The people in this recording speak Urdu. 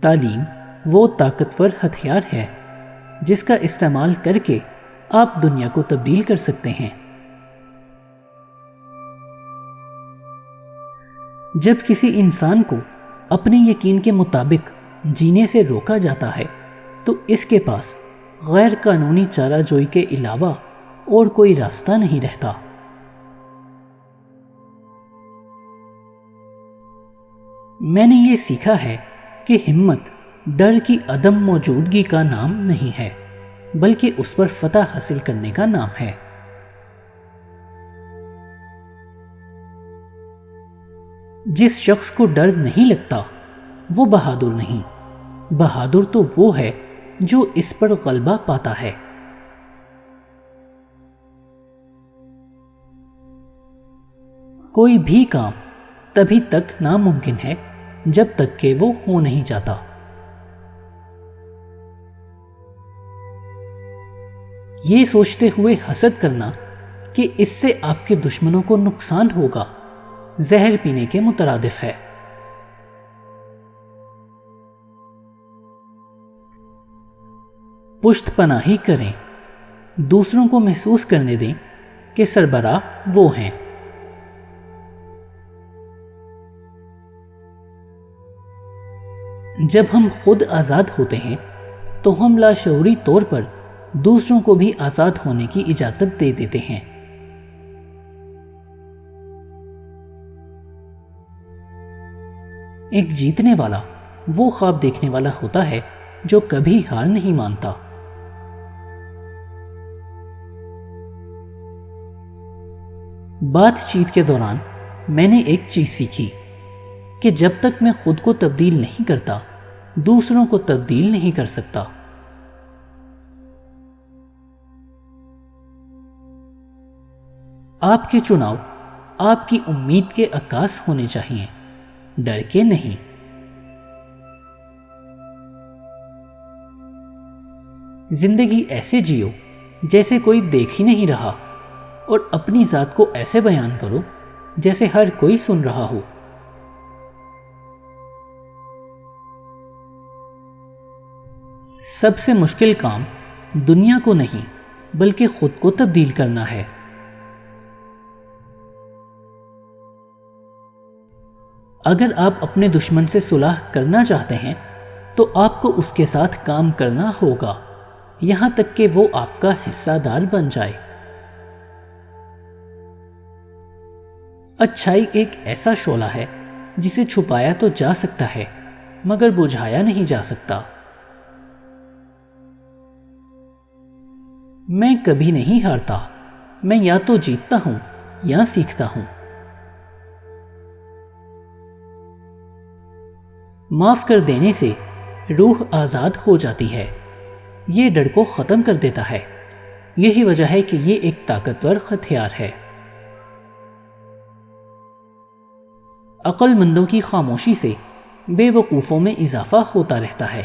تعلیم وہ طاقتور ہتھیار ہے جس کا استعمال کر کے آپ دنیا کو تبدیل کر سکتے ہیں۔ جب کسی انسان کو اپنے یقین کے مطابق جینے سے روکا جاتا ہے تو اس کے پاس غیر قانونی چارہ جوئی کے علاوہ اور کوئی راستہ نہیں رہتا۔ میں نے یہ سیکھا ہے کہ ہمت ڈر کی عدم موجودگی کا نام نہیں ہے، بلکہ اس پر فتح حاصل کرنے کا نام ہے۔ جس شخص کو ڈر نہیں لگتا وہ بہادر نہیں، بہادر تو وہ ہے جو اس پر غلبہ پاتا ہے۔ کوئی بھی کام تبھی تک ناممکن ہے جب تک کہ وہ ہو نہیں جاتا۔ یہ سوچتے ہوئے حسد کرنا کہ اس سے آپ کے دشمنوں کو نقصان ہوگا، زہر پینے کے مترادف ہے۔ پشت پناہی کریں، دوسروں کو محسوس کرنے دیں کہ سربراہ وہ ہیں۔ جب ہم خود آزاد ہوتے ہیں تو ہم لاشعوری طور پر دوسروں کو بھی آزاد ہونے کی اجازت دے دیتے ہیں۔ ایک جیتنے والا وہ خواب دیکھنے والا ہوتا ہے جو کبھی ہار نہیں مانتا۔ بات چیت کے دوران میں نے ایک چیز سیکھی کہ جب تک میں خود کو تبدیل نہیں کرتا دوسروں کو تبدیل نہیں کر سکتا۔ آپ کے چناؤ آپ کی امید کے عکاس ہونے چاہیے، ڈر کے نہیں۔ زندگی ایسے جیو جیسے کوئی دیکھ ہی نہیں رہا، اور اپنی ذات کو ایسے بیان کرو جیسے ہر کوئی سن رہا ہو۔ سب سے مشکل کام دنیا کو نہیں بلکہ خود کو تبدیل کرنا ہے۔ اگر آپ اپنے دشمن سے صلح کرنا چاہتے ہیں تو آپ کو اس کے ساتھ کام کرنا ہوگا یہاں تک کہ وہ آپ کا حصہ دار بن جائے۔ اچھائی ایک ایسا شعلہ ہے جسے چھپایا تو جا سکتا ہے مگر بجھایا نہیں جا سکتا۔ میں کبھی نہیں ہارتا، میں یا تو جیتتا ہوں یا سیکھتا ہوں۔ معاف کر دینے سے روح آزاد ہو جاتی ہے، یہ ڈر کو ختم کر دیتا ہے۔ یہی وجہ ہے کہ یہ ایک طاقتور ہتھیار ہے۔ عقل مندوں کی خاموشی سے بے وقوفوں میں اضافہ ہوتا رہتا ہے۔